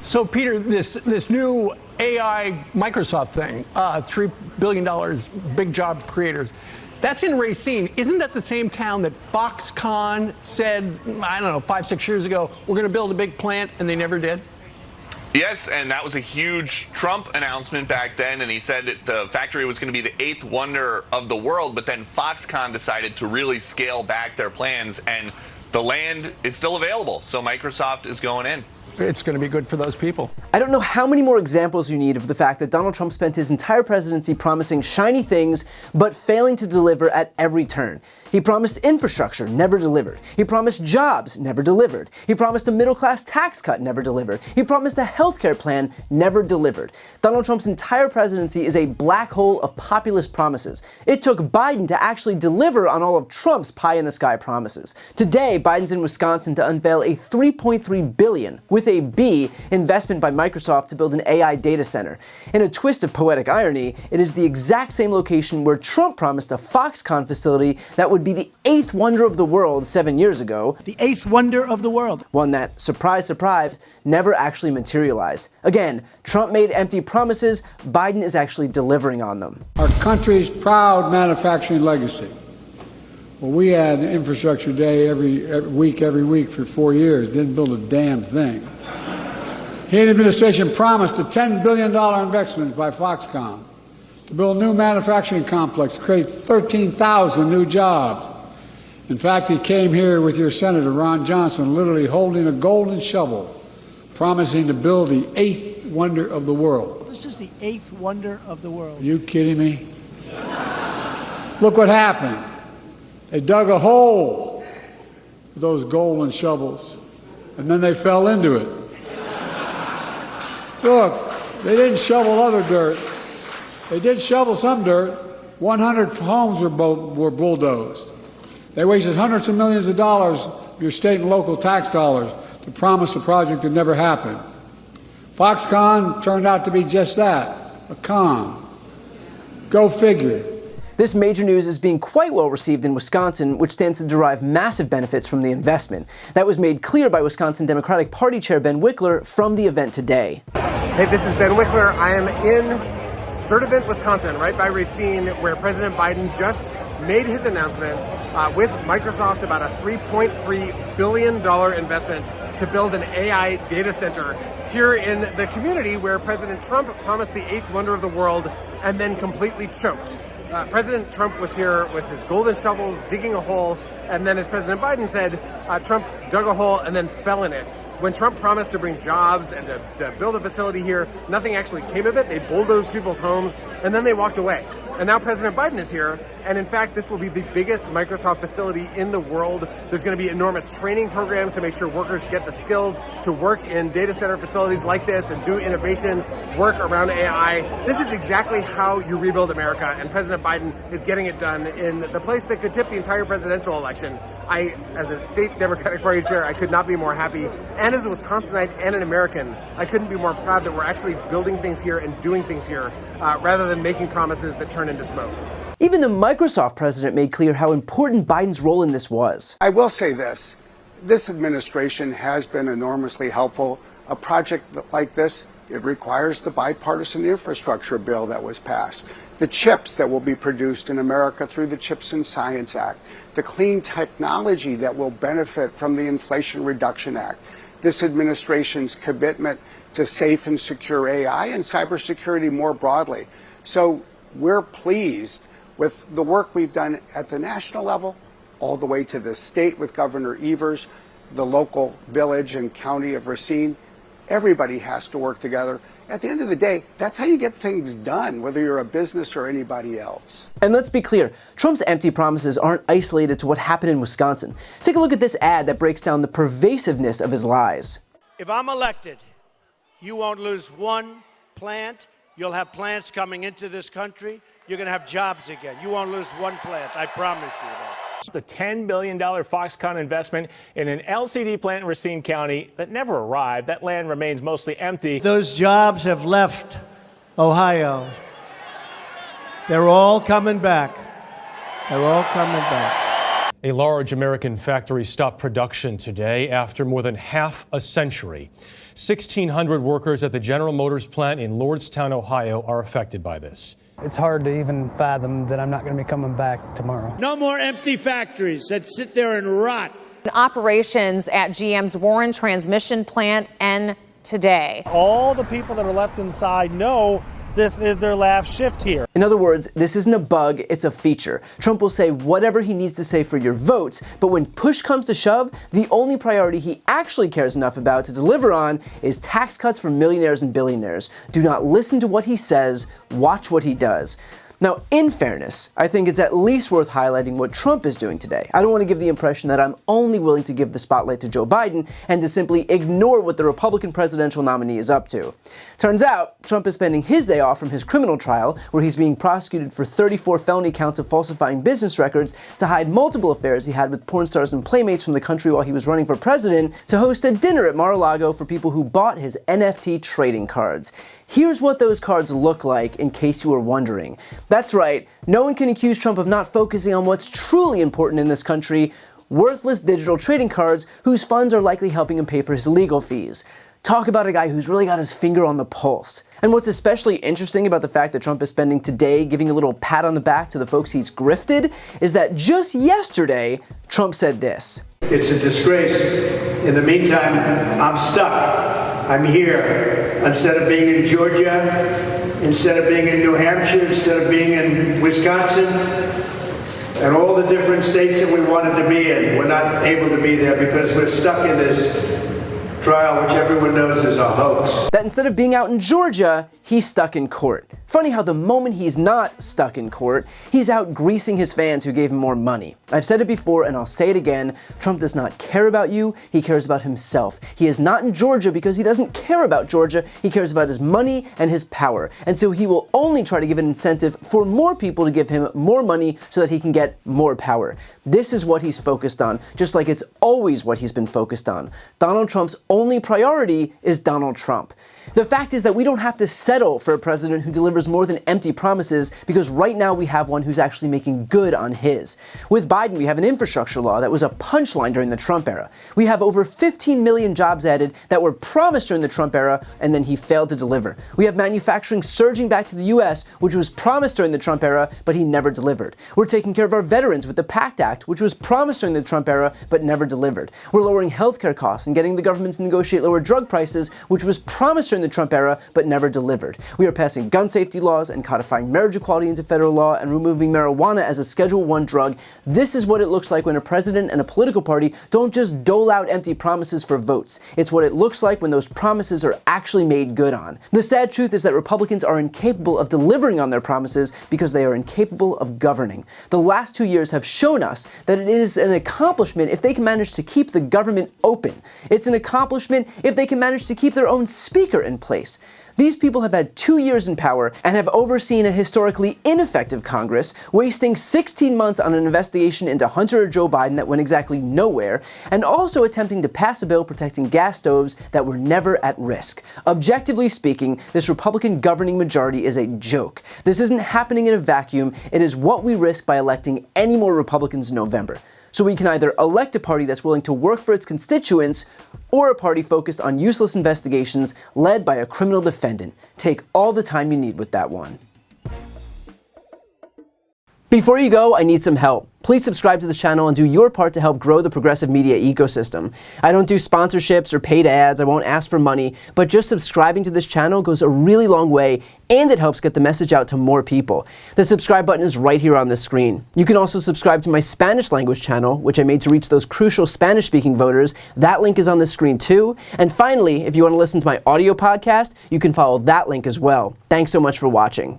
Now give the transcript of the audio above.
So, Peter, this new AI Microsoft thing, $3 billion, big job creators, that's in Racine. Isn't that the same town that Foxconn said, I don't know, 5-6 years ago, we're going to build a big plant, and they never did? Yes, and that was a huge Trump announcement back then, and he said the factory was going to be the 8th wonder of the world, but then Foxconn decided to really scale back their plans, and the land is still available, so Microsoft is going in. It's going to be good for those people. I don't know how many more examples you need of the fact that Donald Trump spent his entire presidency promising shiny things, but failing to deliver at every turn. He promised infrastructure, never delivered. He promised jobs, never delivered. He promised a middle-class tax cut, never delivered. He promised a healthcare plan, never delivered. Donald Trump's entire presidency is a black hole of populist promises. It took Biden to actually deliver on all of Trump's pie-in-the-sky promises. Today, Biden's in Wisconsin to unveil a $3.3 billion, with a B, investment by Microsoft to build an AI data center. In a twist of poetic irony, it is the exact same location where Trump promised a Foxconn facility that would be the 8th wonder of the world 7 years ago. The 8th wonder of the world. One that, surprise, surprise, never actually materialized. Again, Trump made empty promises, Biden is actually delivering on them. Our country's proud manufacturing legacy. Well, we had infrastructure day every week for 4 years, didn't build a damn thing. He and the administration promised a $10 billion investment by Foxconn to build a new manufacturing complex, create 13,000 new jobs. In fact, he came here with your Senator, Ron Johnson, literally holding a golden shovel, promising to build the 8th wonder of the world. This is the 8th wonder of the world. Are you kidding me? Look what happened. They dug a hole with those golden shovels, and then they fell into it. Look, they didn't shovel other dirt. They did shovel some dirt. 100 homes were bulldozed. They wasted hundreds of millions of dollars, your state and local tax dollars, to promise a project that never happened. Foxconn turned out to be just that, a con. Go figure. This major news is being quite well received in Wisconsin, which stands to derive massive benefits from the investment. That was made clear by Wisconsin Democratic Party Chair Ben Wickler from the event today. Hey, this is Ben Wickler. I am in Sturtevant, Wisconsin, right by Racine, where President Biden just made his announcement with Microsoft about a $3.3 billion investment to build an AI data center here in the community where President Trump promised the 8th wonder of the world and then completely choked. President Trump was here with his golden shovels digging a hole, and then as President Biden said, Trump dug a hole and then fell in it. When Trump promised to bring jobs and to build a facility here, nothing actually came of it. They bulldozed people's homes, and then they walked away. And now President Biden is here, and in fact, this will be the biggest Microsoft facility in the world. There's going to be enormous training programs to make sure workers get the skills to work in data center facilities like this and do innovation work around AI. This is exactly how you rebuild America, and President Biden is getting it done in the place that could tip the entire presidential election. As a state Democratic Party chair, I could not be more happy. And as a Wisconsinite and an American, I couldn't be more proud that we're actually building things here and doing things here, rather than making promises that turn into smoke. Even the Microsoft president made clear how important Biden's role in this was. I will say this. This administration has been enormously helpful. A project like this, it requires the bipartisan infrastructure bill that was passed, the chips that will be produced in America through the Chips and Science Act, the clean technology that will benefit from the Inflation Reduction Act, this administration's commitment to safe and secure AI and cybersecurity more broadly. So we're pleased with the work we've done at the national level, all the way to the state with Governor Evers, the local village and county of Racine. Everybody has to work together. At the end of the day, that's how you get things done, whether you're a business or anybody else. And let's be clear, Trump's empty promises aren't isolated to what happened in Wisconsin. Take a look at this ad that breaks down the pervasiveness of his lies. If I'm elected, you won't lose one plant. You'll have plants coming into this country. You're going to have jobs again. You won't lose one plant. I promise you that. The $10 billion Foxconn investment in an LCD plant in Racine County that never arrived. That land remains mostly empty. Those jobs have left Ohio. They're all coming back. They're all coming back. A large American factory stopped production today after more than half a century. 1,600 workers at the General Motors plant in Lordstown, Ohio, are affected by this. It's hard to even fathom that I'm not going to be coming back tomorrow. No more empty factories that sit there and rot. Operations at GM's Warren transmission plant end today. All the people that are left inside know this is their last shift here. In other words, this isn't a bug, it's a feature. Trump will say whatever he needs to say for your votes, but when push comes to shove, the only priority he actually cares enough about to deliver on is tax cuts for millionaires and billionaires. Do not listen to what he says, watch what he does. Now, in fairness, I think it's at least worth highlighting what Trump is doing today. I don't want to give the impression that I'm only willing to give the spotlight to Joe Biden and to simply ignore what the Republican presidential nominee is up to. Turns out, Trump is spending his day off from his criminal trial, where he's being prosecuted for 34 felony counts of falsifying business records, to hide multiple affairs he had with porn stars and playmates from the country while he was running for president, to host a dinner at Mar-a-Lago for people who bought his NFT trading cards. Here's what those cards look like, in case you were wondering. That's right, no one can accuse Trump of not focusing on what's truly important in this country: worthless digital trading cards whose funds are likely helping him pay for his legal fees. Talk about a guy who's really got his finger on the pulse. And what's especially interesting about the fact that Trump is spending today giving a little pat on the back to the folks he's grifted is that just yesterday, Trump said this. It's a disgrace. In the meantime, I'm stuck. I'm here. Instead of being in Georgia, instead of being in New Hampshire, instead of being in Wisconsin, and all the different states that we wanted to be in, we're not able to be there because we're stuck in this trial, which everyone knows is a hoax. That instead of being out in Georgia, he's stuck in court. Funny how the moment he's not stuck in court, he's out greasing his fans who gave him more money. I've said it before and I'll say it again, Trump does not care about you, he cares about himself. He is not in Georgia because he doesn't care about Georgia, he cares about his money and his power. And so he will only try to give an incentive for more people to give him more money so that he can get more power. This is what he's focused on, just like it's always what he's been focused on. Donald Trump's only priority is Donald Trump. The fact is that we don't have to settle for a president who delivers more than empty promises, because right now we have one who's actually making good on his. With Biden, we have an infrastructure law that was a punchline during the Trump era. We have over 15 million jobs added that were promised during the Trump era, and then he failed to deliver. We have manufacturing surging back to the U.S., which was promised during the Trump era, but he never delivered. We're taking care of our veterans with the PACT Act, which was promised during the Trump era, but never delivered. We're lowering healthcare costs and getting the government to negotiate lower drug prices, which was promised during the Trump era, but never delivered. We are passing gun safety laws and codifying marriage equality into federal law and removing marijuana as a Schedule I drug. This is what it looks like when a president and a political party don't just dole out empty promises for votes. It's what it looks like when those promises are actually made good on. The sad truth is that Republicans are incapable of delivering on their promises because they are incapable of governing. The last 2 years have shown us that it is an accomplishment if they can manage to keep the government open. It's an accomplishment if they can manage to keep their own speaker in place. These people have had 2 years in power and have overseen a historically ineffective Congress, wasting 16 months on an investigation into Hunter or Joe Biden that went exactly nowhere, and also attempting to pass a bill protecting gas stoves that were never at risk. Objectively speaking, this Republican governing majority is a joke. This isn't happening in a vacuum. It is what we risk by electing any more Republicans in November. So we can either elect a party that's willing to work for its constituents, or a party focused on useless investigations led by a criminal defendant. Take all the time you need with that one. Before you go, I need some help. Please subscribe to the channel and do your part to help grow the progressive media ecosystem. I don't do sponsorships or paid ads, I won't ask for money, but just subscribing to this channel goes a really long way, and it helps get the message out to more people. The subscribe button is right here on the screen. You can also subscribe to my Spanish language channel, which I made to reach those crucial Spanish-speaking voters. That link is on the screen too. And finally, if you want to listen to my audio podcast, you can follow that link as well. Thanks so much for watching.